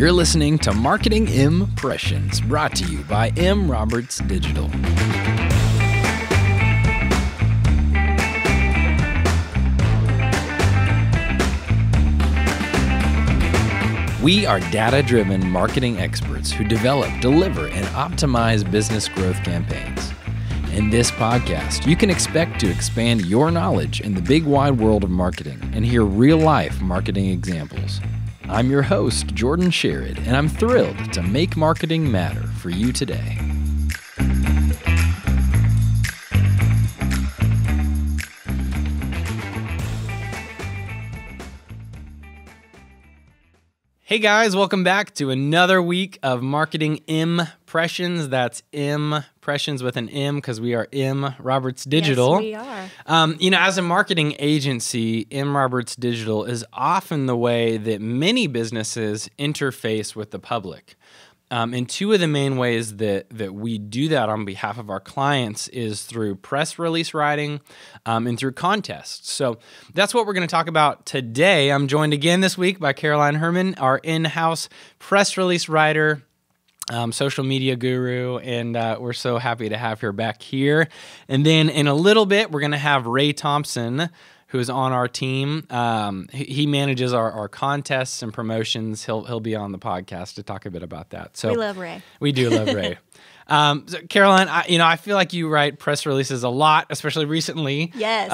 You're listening to Marketing Impressions, brought to you by M. Roberts Digital. We are data-driven marketing experts who develop, deliver, and optimize business growth campaigns. In this podcast, you can expect to expand your knowledge in the big wide world of marketing and hear real-life marketing examples. I'm your host, Jordan Sherrod, and I'm thrilled to make marketing matter for you today. Hey guys, welcome back to another week of Marketing Impressions. That's Impressions with an M because we are M. Roberts Digital. Yes, we are. As a marketing agency, M. Roberts Digital is often the way that many businesses interface with the public. And two of the main ways that we do that on behalf of our clients is through press release writing and through contests. So that's what we're going to talk about today. I'm joined again this week by Caroline Herman, our in-house press release writer, social media guru, and we're so happy to have her back here. And then in a little bit, we're going to have Ray Thompson, who is on our team. He manages our contests and promotions. He'll be on the podcast to talk a bit about that. So we love Ray. We do love Ray. So Caroline, I feel like you write press releases a lot, especially recently. Yes.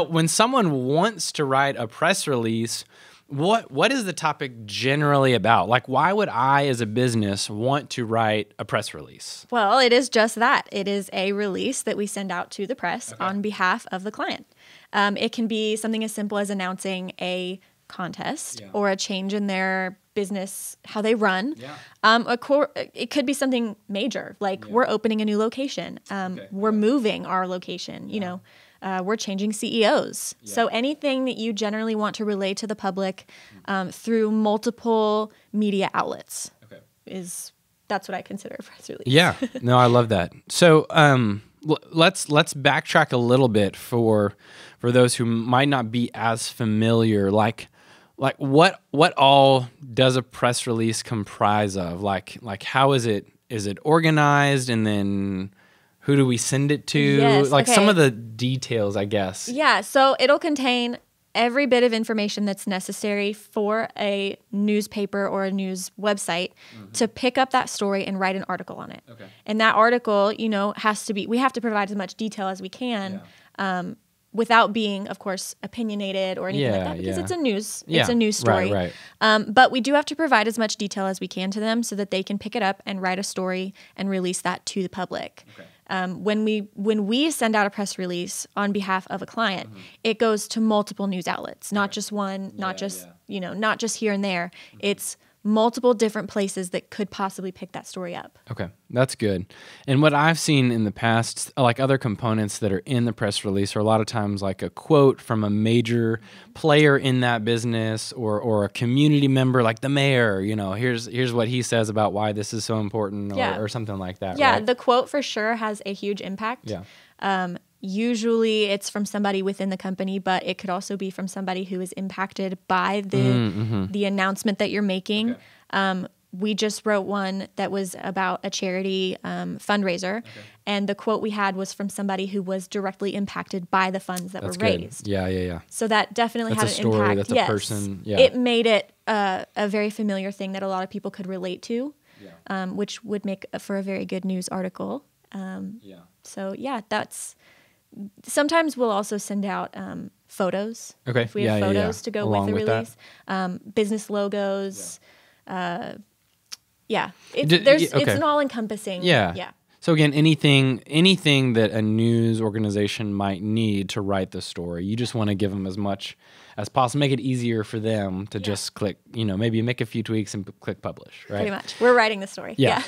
When someone wants to write a press release, what is the topic generally about? Like, why would I, as a business, want to write a press release? Well, it is just that. It is a release that we send out to the press on behalf of the client. It can be something as simple as announcing a contest or a change in their business, how they run. It could be something major, like we're opening a new location. We're moving our location, we're changing CEOs. So anything that you generally want to relay to the public through multiple media outlets that's what I consider a press release. Yeah, no, I love that. So let's backtrack a little bit for those who might not be as familiar. Like what all does a press release comprise of? Like how is it organized, and then who do we send it to? Yes, some of the details, I guess. Yeah, so it'll contain every bit of information that's necessary for a newspaper or a news website to pick up that story and write an article on it. Okay. And that article, we have to provide as much detail as we can without being, of course, opinionated or anything like that, because it's a news story. Right. But we do have to provide as much detail as we can to them so that they can pick it up and write a story and release that to the public. Okay. When we send out a press release on behalf of a client, it goes to multiple news outlets, not just one, not just here and there. It's multiple different places that could possibly pick that story up. Okay, that's good. And what I've seen in the past, like other components that are in the press release, are a lot of times like a quote from a major player in that business or a community member, like the mayor, here's what he says about why this is so important, or something like that. Yeah, right? The quote for sure has a huge impact. Yeah. Usually it's from somebody within the company, but it could also be from somebody who is impacted by the announcement that you're making. Okay. We just wrote one that was about a charity fundraiser, and the quote we had was from somebody who was directly impacted by the funds that were raised. Good. Yeah. So that definitely had an story, impact. That's a person. Yeah. It made it a very familiar thing that a lot of people could relate to, which would make for a very good news article. So that's... Sometimes we'll also send out photos. Okay. If we have photos to go with the release, business logos. It's an all-encompassing. Yeah. So again, anything that a news organization might need to write the story, you just want to give them as much as possible, make it easier for them to just click. Maybe make a few tweaks and click publish. Right. Pretty much. We're writing the story. Yeah.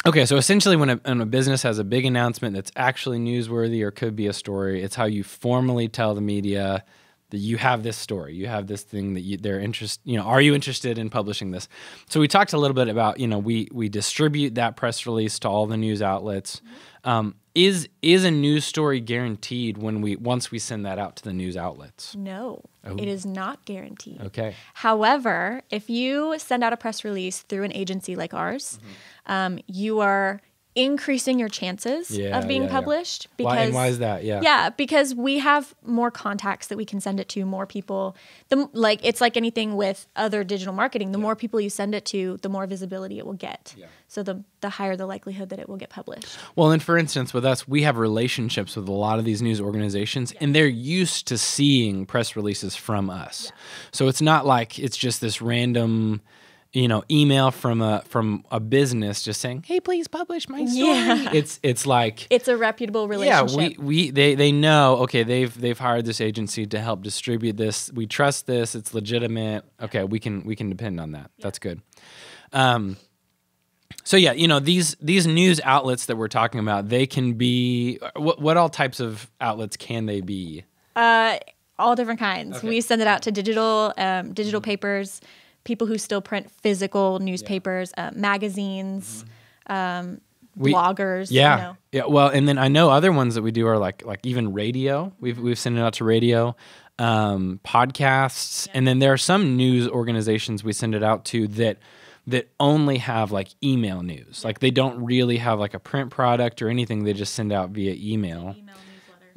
Okay, so essentially when a business has a big announcement that's actually newsworthy or could be a story, it's how you formally tell the media, that you have this story, you have this thing that they're interested, are you interested in publishing this? So we talked a little bit about, we distribute that press release to all the news outlets. Is a news story guaranteed once we send that out to the news outlets? No, It is not guaranteed. Okay. However, if you send out a press release through an agency like ours, you are increasing your chances of being published. Because, why is that? Yeah, because we have more contacts that we can send it to, more people. It's like anything with other digital marketing. The more people you send it to, the more visibility it will get. Yeah. So the higher the likelihood that it will get published. Well, and for instance, with us, we have relationships with a lot of these news organizations, and they're used to seeing press releases from us. Yeah. So it's not like it's just this random email from a business just saying, "Hey, please publish my story." Yeah. It's like it's a reputable relationship. Yeah, they know. Okay, they've hired this agency to help distribute this. We trust this. It's legitimate. Okay, we can depend on that. Yeah. That's good. So yeah, these news outlets that we're talking about, they can be what all types of outlets can they be? All different kinds. Okay. We send it out to digital papers. People who still print physical newspapers, magazines, bloggers. Yeah, yeah. Well, and then I know other ones that we do are like even radio. We've sent it out to radio, podcasts, and then there are some news organizations we send it out to that only have like email news. Like they don't really have like a print product or anything. They just send out via email.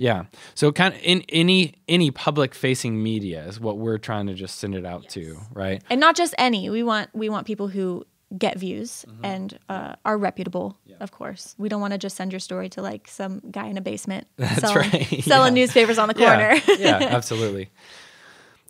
Yeah. So kind of in any public facing media is what we're trying to just send it out to, right? And not just any. We want people who get views and are reputable, of course. We don't want to just send your story to like some guy in a basement selling newspapers on the corner. Yeah, absolutely.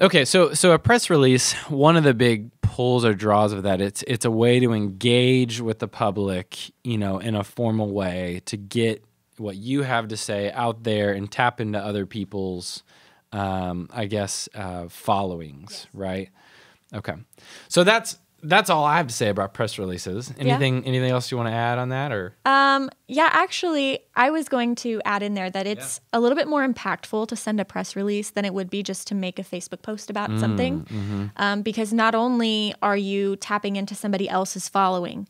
Okay, so a press release, one of the big pulls or draws of that, it's a way to engage with the public, in a formal way to get what you have to say out there and tap into other people's, followings, right? Okay. So that's all I have to say about press releases. Anything else you want to add on that, or? Actually, I was going to add in there that it's a little bit more impactful to send a press release than it would be just to make a Facebook post about something, because not only are you tapping into somebody else's following,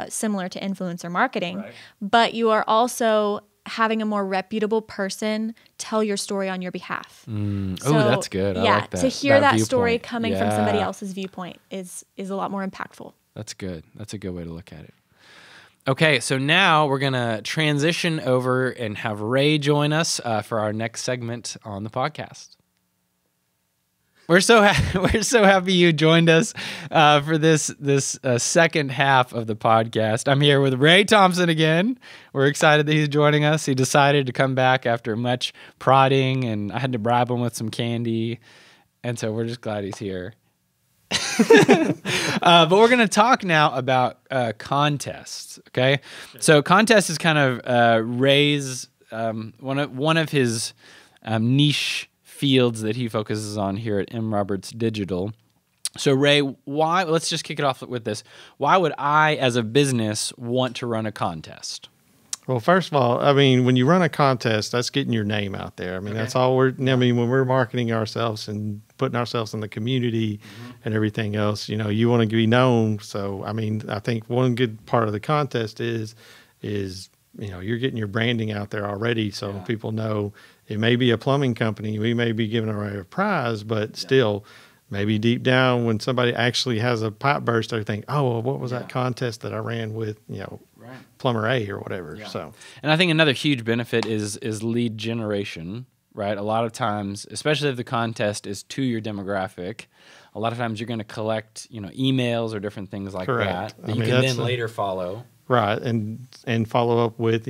similar to influencer marketing, but you are also having a more reputable person tell your story on your behalf. So, that's good. I like that. To hear that story coming from somebody else's viewpoint is a lot more impactful. That's good. That's a good way to look at it. Okay, so now we're going to transition over and have Ray join us for our next segment on the podcast. We're so happy you joined us for this second half of the podcast. I'm here with Ray Thompson again. We're excited that he's joining us. He decided to come back after much prodding, and I had to bribe him with some candy, and so we're just glad he's here. But we're going to talk now about contests. Okay, so contest is kind of Ray's one of his niche fields that he focuses on here at M. Roberts Digital. So Ray, let's just kick it off with this. Why would I, as a business, want to run a contest? Well, first of all, when you run a contest, that's getting your name out there. That's all when we're marketing ourselves and putting ourselves in the community and everything else, you want to be known. So, I think one good part of the contest is you're getting your branding out there already. So people know. It may be a plumbing company. We may be giving away a prize, but still, maybe deep down, when somebody actually has a pipe burst, they think, "Oh, well, what was that contest that I ran with, plumber A or whatever?" Yeah. So, and I think another huge benefit is lead generation, right? A lot of times, especially if the contest is to your demographic, a lot of times you're going to collect, emails or different things like that you can then later follow. Right, and follow up with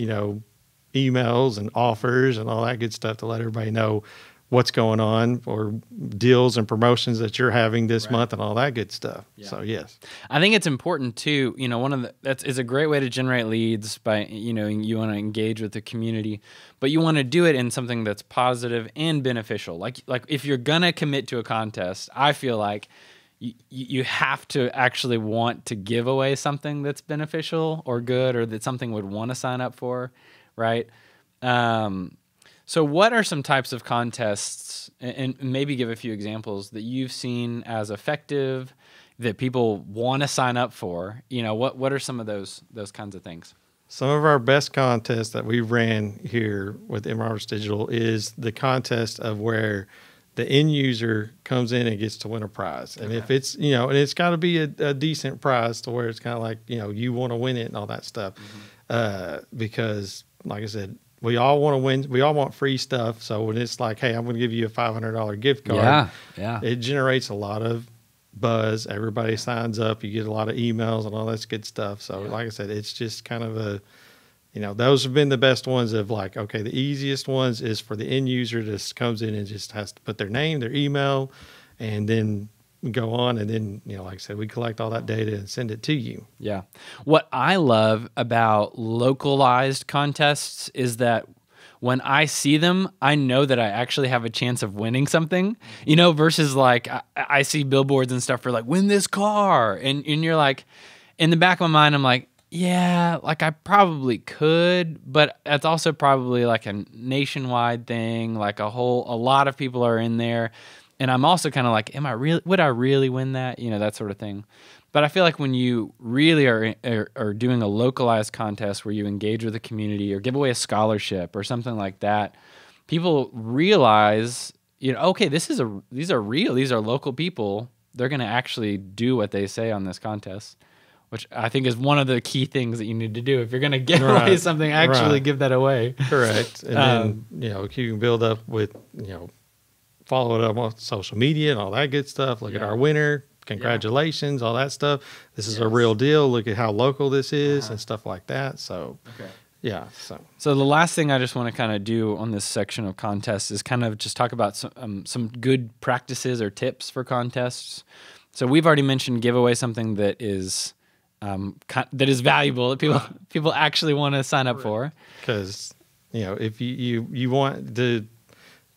emails and offers and all that good stuff to let everybody know what's going on, or deals and promotions that you're having this month and all that good stuff. Yeah. So yes, I think it's important too. It's a great way to generate leads by, you want to engage with the community, but you want to do it in something that's positive and beneficial. Like if you're gonna commit to a contest, I feel like you have to actually want to give away something that's beneficial or good, or that something would want to sign up for. Right. So what are some types of contests, and maybe give a few examples that you've seen as effective, that people want to sign up for? What are some of those kinds of things? Some of our best contests that we ran here with M. Roberts Digital is the contest of where the end user comes in and gets to win a prize. And if it's, and it's got to be a decent prize to where it's kind of like, you want to win it and all that stuff. Because like I said, we all want to win. We all want free stuff. So when it's like, hey, I'm going to give you a $500 gift card, it generates a lot of buzz. Everybody signs up. You get a lot of emails and all that good stuff. So like I said, it's just kind of those have been the best ones of like, okay, the easiest ones is for the end user just comes in and just has to put their name, their email, and then go on. And then, like I said, we collect all that data and send it to you. Yeah. What I love about localized contests is that when I see them, I know that I actually have a chance of winning something, versus like I see billboards and stuff for like, win this car. And you're like, in the back of my mind, I'm like, yeah, like I probably could, but it's also probably like a nationwide thing. Like a lot of people are in there. And I'm also kind of like, would I really win that? That sort of thing. But I feel like when you really are doing a localized contest where you engage with the community or give away a scholarship or something like that, people realize, okay, these are real. These are local people. They're going to actually do what they say on this contest, which I think is one of the key things that you need to do. If you're going to give away something, actually give that away. Correct. And then, you can build up with, follow it up on social media and all that good stuff. Look at our winner. Congratulations, all that stuff. This is a real deal. Look at how local this is and stuff like that. So, So the last thing I just want to kind of do on this section of contests is kind of just talk about some good practices or tips for contests. So we've already mentioned give away something that is valuable that people actually want to sign up for. Because if you want to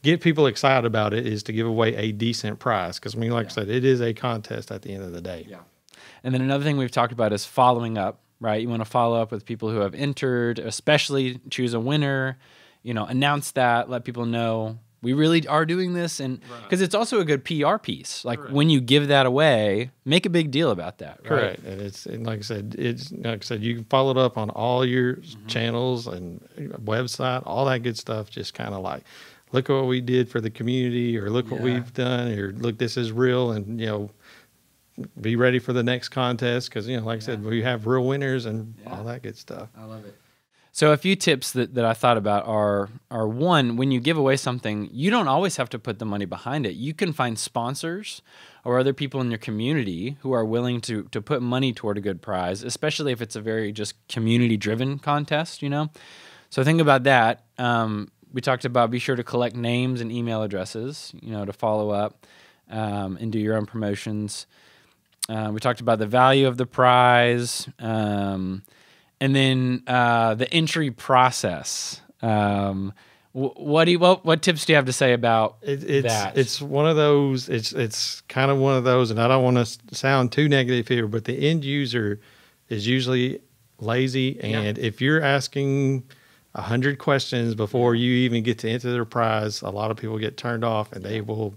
get people excited about it, is to give away a decent prize. Because like I said, it is a contest at the end of the day. Yeah. And then another thing we've talked about is following up. Right, you want to follow up with people who have entered, especially choose a winner. Announce that, let people know we really are doing this, and because it's also a good PR piece. Like when you give that away, make a big deal about that. Correct, and like I said, you can follow it up on all your channels and website, all that good stuff. Just kind of like, look at what we did for the community, or look what we've done, or look, this is real, and be ready for the next contest because, like I said, we have real winners and all that good stuff. I love it. So a few tips that I thought about are one, when you give away something, you don't always have to put the money behind it. You can find sponsors or other people in your community who are willing to put money toward a good prize, especially if it's a very just community-driven contest, So think about that. We talked about be sure to collect names and email addresses, to follow up and do your own promotions. We talked about the value of the prize, and then the entry process. What tips do you have to say about that? It's one of those. It's kind of one of those, and I don't want to sound too negative here, but the end user is usually lazy, and if you're asking 100 questions before you even get to enter their prize, a lot of people get turned off, and they will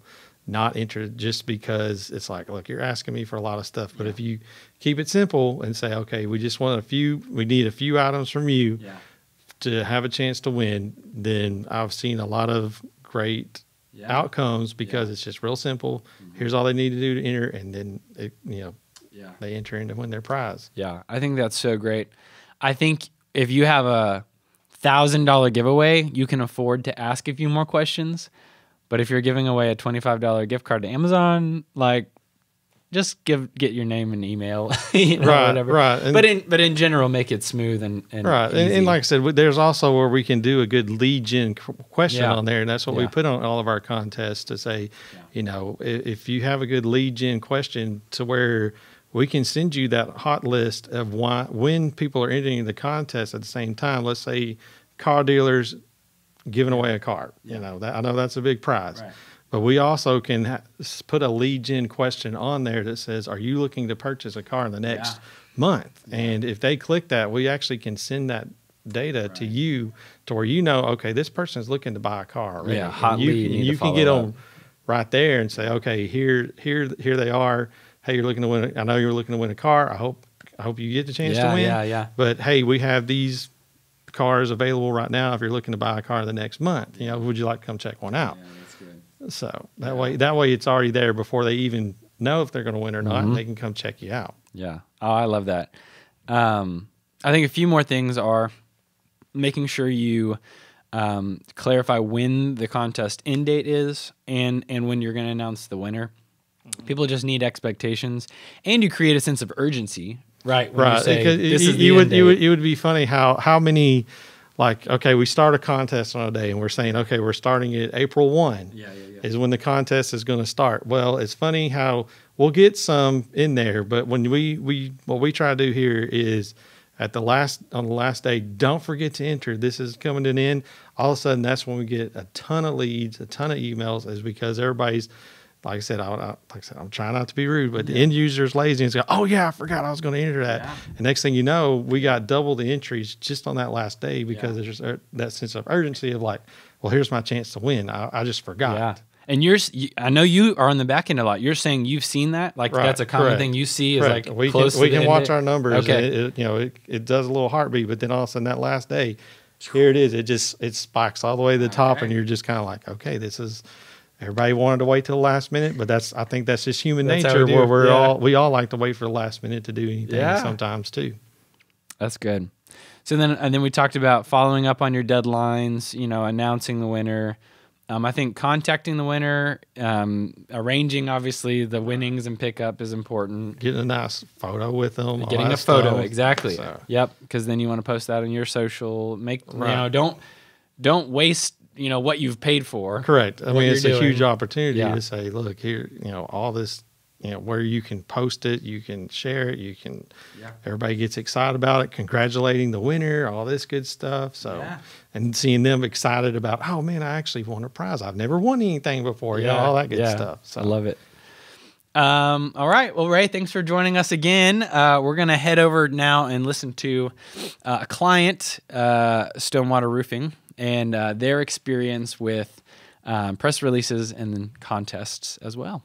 not enter just because it's like, look, you're asking me for a lot of stuff. But if you keep it simple and say, okay, we need a few items from you to have a chance to win, then I've seen a lot of great outcomes because it's just real simple. Here's all they need to do to enter, and then they enter in to win their prize. Yeah, I think that's so great. I think if you have a $1,000 giveaway, you can afford to ask a few more questions. But if you're giving away a $25 gift card to Amazon, like, just get your name and email, whatever. Right. And, but in general, make it smooth and right. Easy. And like I said, there's also where we can do a good lead gen question on there, and that's what we put on all of our contests to say, if you have a good lead gen question, to where we can send you that hot list of when people are entering the contest at the same time. Let's say car dealers giving away a car. I know that's a big prize. Right. But we also can put a lead gen question on there that says, are you looking to purchase a car in the next month? And if they click that, we actually can send that data to you to where you know, okay, this person is looking to buy a car already. Yeah, hot and you, lead. and you can get them right there and say, okay, here they are. Hey, you're looking to win. I know you're looking to win a car. I hope you get the chance to win. Yeah. But hey, we have these cars available right now. If you're looking to buy a car the next month, would you like to come check one out? Yeah, that's good. So that way it's already there before they even know if they're going to win or not, and they can come check you out. Yeah. Oh, I love that. I think a few more things are making sure you clarify when the contest end date is and when you're going to announce the winner. People just need expectations, and you create a sense of urgency, right? When you say, it would be funny how many, like, okay, we start a contest on a day, and we're saying, okay, we're starting it April 1 is when the contest is going to start. Well, it's funny how we'll get some in there, but when what we try to do here is on the last day, don't forget to enter. This is coming to an end. All of a sudden, that's when we get a ton of leads, a ton of emails, is because everybody's, like I said, I'm trying not to be rude, but the end user is lazy and go, oh yeah, I forgot I was going to enter that. Yeah. And next thing you know, we got double the entries just on that last day because there's just that sense of urgency of like, well, here's my chance to win. I just forgot. Yeah. And I know you are on the back end a lot. You're saying you've seen that, like that's a common thing you see is like we can watch our numbers. Okay. And it does a little heartbeat, but then all of a sudden that last day, here it is. It spikes all the way to the top, and you're just kind of like, okay, this is. Everybody wanted to wait till the last minute, but I think that's just human nature where we all like to wait for the last minute to do anything sometimes too. That's good. So then we talked about following up on your deadlines, announcing the winner. I think contacting the winner, arranging obviously the winnings and pickup is important. Getting a nice photo with them. Getting a photo, exactly. So. Yep, because then you want to post that on your social. Don't waste what you've paid for. Correct. I mean, it's a huge opportunity to say, look, here, all this, where you can post it, you can share it, everybody gets excited about it, congratulating the winner, all this good stuff. So, and seeing them excited about, oh man, I actually won a prize. I've never won anything before, all that good stuff. So I love it. All right. Well, Ray, thanks for joining us again. We're going to head over now and listen to a client, Stonewater Roofing, and their experience with press releases and contests as well.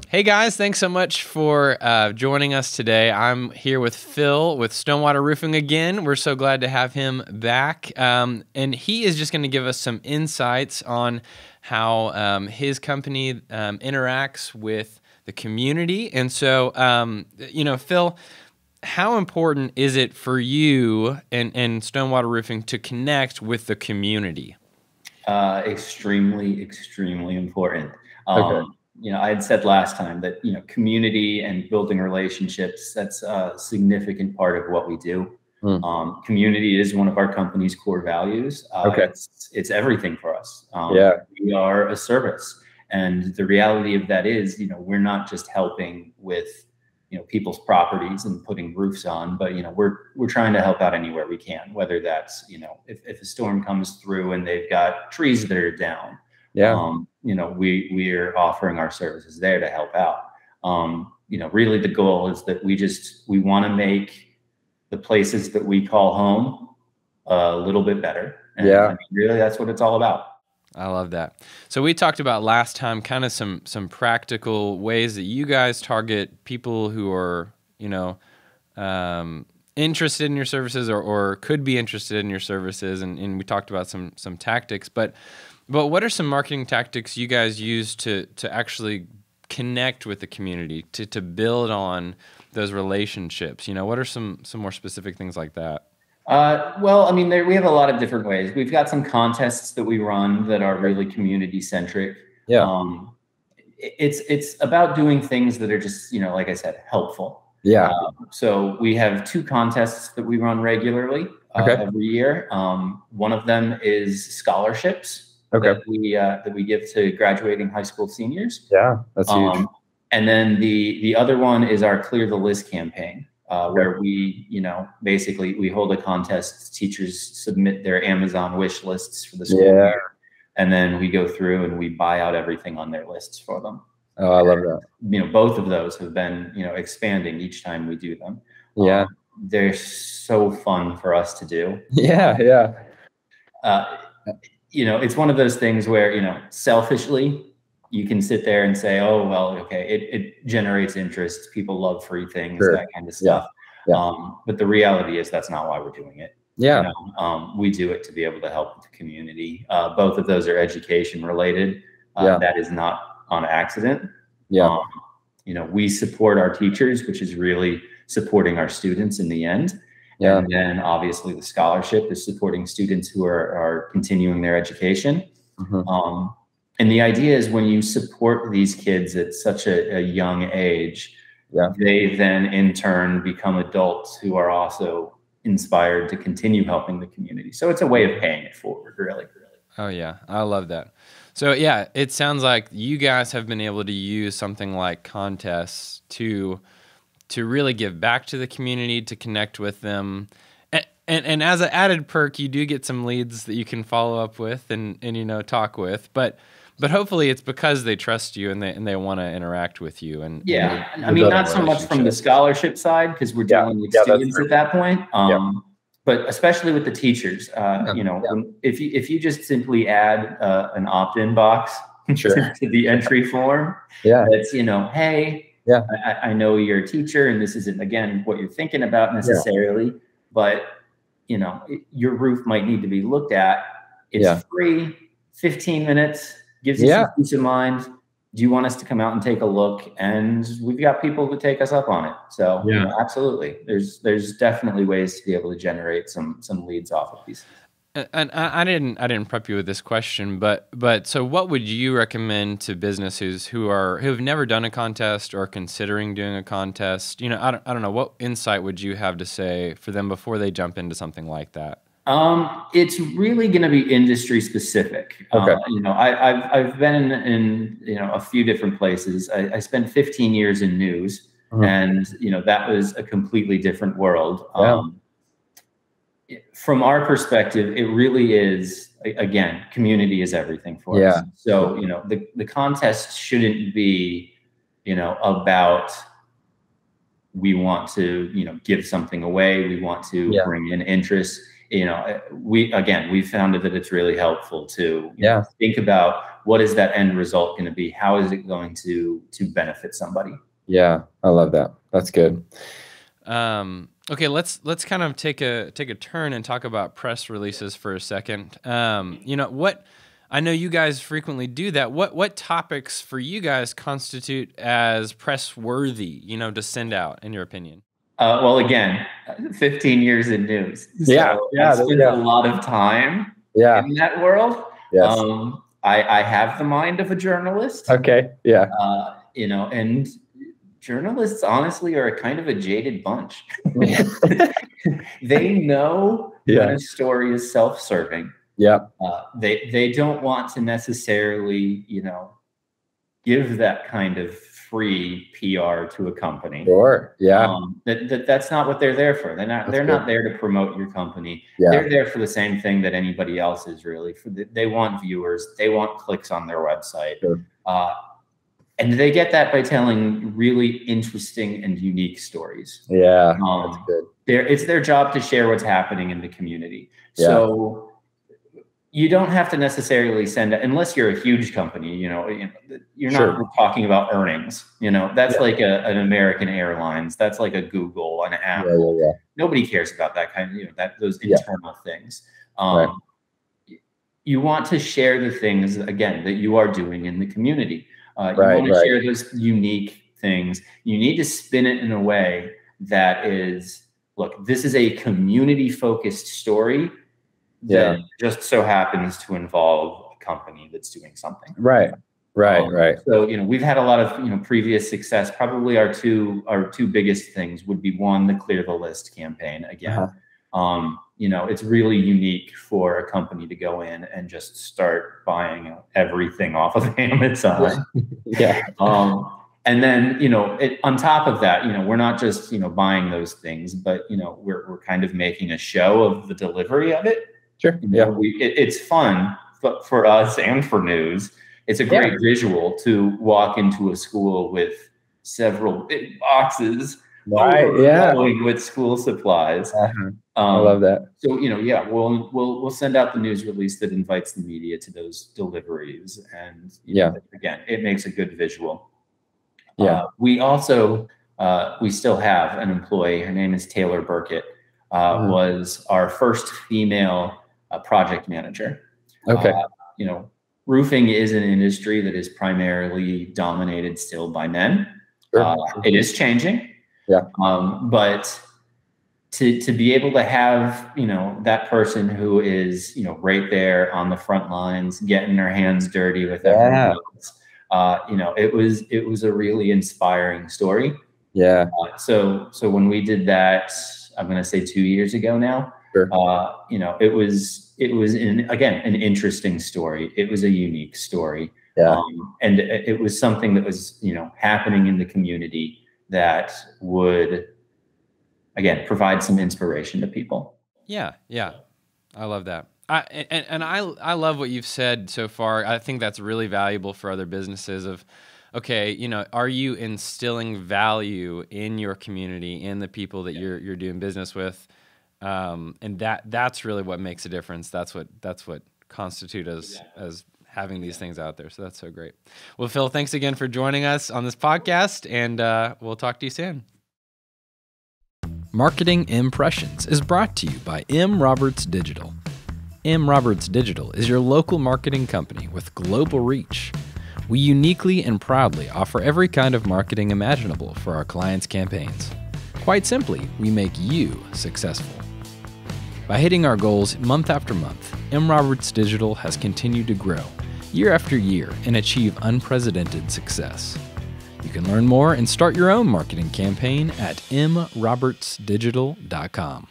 Hey guys, thanks so much for joining us today. I'm here with Phil with Stonewater Roofing again. We're so glad to have him back. And he is just going to give us some insights on how his company interacts with the community. And so, Phil, how important is it for you and Stonewater Roofing to connect with the community? Extremely, extremely important. Okay. I had said last time that, community and building relationships, that's a significant part of what we do. Community is one of our company's core values. It's everything for us. We are a service. And the reality of that is, we're not just helping with, people's properties and putting roofs on, but, we're trying to help out anywhere we can, whether that's, if a storm comes through and they've got trees that are down, we're offering our services there to help out. Really the goal is that we want to make the places that we call home a little bit better. And really that's what it's all about. I love that. So we talked about last time kind of some practical ways that you guys target people who are, interested in your services or could be interested in your services. And we talked about some tactics, but what are some marketing tactics you guys use to actually connect with the community, to build on those relationships? What are some more specific things like that? We have a lot of different ways. We've got some contests that we run that are really community centric. It's about doing things that are just, like I said, helpful. So we have 2 contests that we run regularly every year. One of them is scholarships that we give to graduating high school seniors. Yeah, that's huge. And then the other one is our Clear the List campaign. Where we, basically we hold a contest. Teachers submit their Amazon wish lists for the school year, and then we go through and we buy out everything on their lists for them. Oh, I love that. Both of those have been, expanding each time we do them. they're so fun for us to do. Yeah. Yeah. It's one of those things where, selfishly, you can sit there and say, oh, well, okay, it generates interest. People love free things, Sure. that kind of stuff. Yeah. But the reality is that's not why we're doing it. Yeah. We do it to be able to help the community. Both of those are education related. That is not on accident. Yeah. We support our teachers, which is really supporting our students in the end. Yeah. And then obviously the scholarship is supporting students who are continuing their education. Mm-hmm. And the idea is when you support these kids at such a young age, they then in turn become adults who are also inspired to continue helping the community. So it's a way of paying it forward, really. Oh yeah, I love that. So yeah, it sounds like you guys have been able to use something like contests to really give back to the community, to connect with them. And as an added perk, you do get some leads that you can follow up with and talk with. But hopefully it's because they trust you and they want to interact with you. And I mean, not so much from the scholarship side, because we're dealing with students at that point. But especially with the teachers, if you just simply add an opt-in box to the entry form, that's hey, I know you're a teacher, and this isn't again what you're thinking about necessarily, but your roof might need to be looked at. It's free, 15 minutes. Gives you some peace of mind. Do you want us to come out and take a look? And we've got people who take us up on it. So absolutely. There's definitely ways to be able to generate some leads off of these. And I didn't prep you with this question, but so what would you recommend to businesses who have never done a contest or considering doing a contest? I don't know, what insight would you have to say for them before they jump into something like that? It's really going to be industry specific. Okay. I've been in a few different places. I spent 15 years in news, and that was a completely different world. From our perspective, it really is, again, community is everything for us. So the contest shouldn't be about we want to give something away, we want to bring in interest. We found that it's really helpful to think about what is that end result going to be? How is it going to benefit somebody? Yeah, I love that. That's good. Okay, let's kind of take a turn and talk about press releases for a second. What I know you guys frequently do that. What topics for you guys constitute as press worthy, to send out, in your opinion? Well, again, 15 years in news. So I spent a lot of time in that world. Yes. I have the mind of a journalist. Okay. Yeah. And journalists honestly are a kind of a jaded bunch. They know when a story is self-serving. Yeah. They don't want to necessarily, give that kind of free PR to a company. Sure. Yeah. That's not what they're there for. They're not there to promote your company. Yeah. They're there for the same thing that anybody else is really. They want viewers. They want clicks on their website. Sure. And they get that by telling really interesting and unique stories. Yeah, that's good. It's their job to share what's happening in the community. Yeah. So you don't have to necessarily send it, unless you're a huge company, you're not talking about earnings. That's like an American Airlines. That's like a Google, an Apple. Yeah. Nobody cares about that kind of, those internal things. Right. You want to share the things, again, that you are doing in the community. You want to share those unique things. You need to spin it in a way that is, look, this is a community-focused story that just so happens to involve a company that's doing something. Right. So, we've had a lot of, previous success. Probably our two biggest things would be, one, the Clear the List campaign. Again, it's really unique for a company to go in and just start buying everything off of Amazon. And then, on top of that, we're not just, buying those things, but, we're kind of making a show of the delivery of it. Sure. It's fun for us and for news. It's a great visual to walk into a school with several big boxes Right. Yeah. overflowing with school supplies. I love that. So, we'll send out the news release that invites the media to those deliveries. And, again, it makes a good visual. Yeah. We also, we still have an employee. Her name is Taylor Burkett, was our first female project manager. Okay. Roofing is an industry that is primarily dominated still by men. Sure. It is changing. Yeah. But to be able to have, that person who is, right there on the front lines, getting their hands dirty with everyone else, it was a really inspiring story. Yeah. So when we did that, I'm going to say 2 years ago now, Sure. it was an interesting story. It was a unique story. Yeah. And it was something that was, happening in the community that would, again, provide some inspiration to people. Yeah. I love that. I love what you've said so far. I think that's really valuable for other businesses of, okay, are you instilling value in your community, in the people that you're doing business with? And that's really what makes a difference. That's what constitutes as having these things out there. So that's so great. Well, Phil, thanks again for joining us on this podcast, and we'll talk to you soon. Marketing Impressions is brought to you by M. Roberts Digital. M. Roberts Digital is your local marketing company with global reach. We uniquely and proudly offer every kind of marketing imaginable for our clients' campaigns. Quite simply, we make you successful. By hitting our goals month after month, M. Roberts Digital has continued to grow year after year and achieve unprecedented success. You can learn more and start your own marketing campaign at mrobertsdigital.com.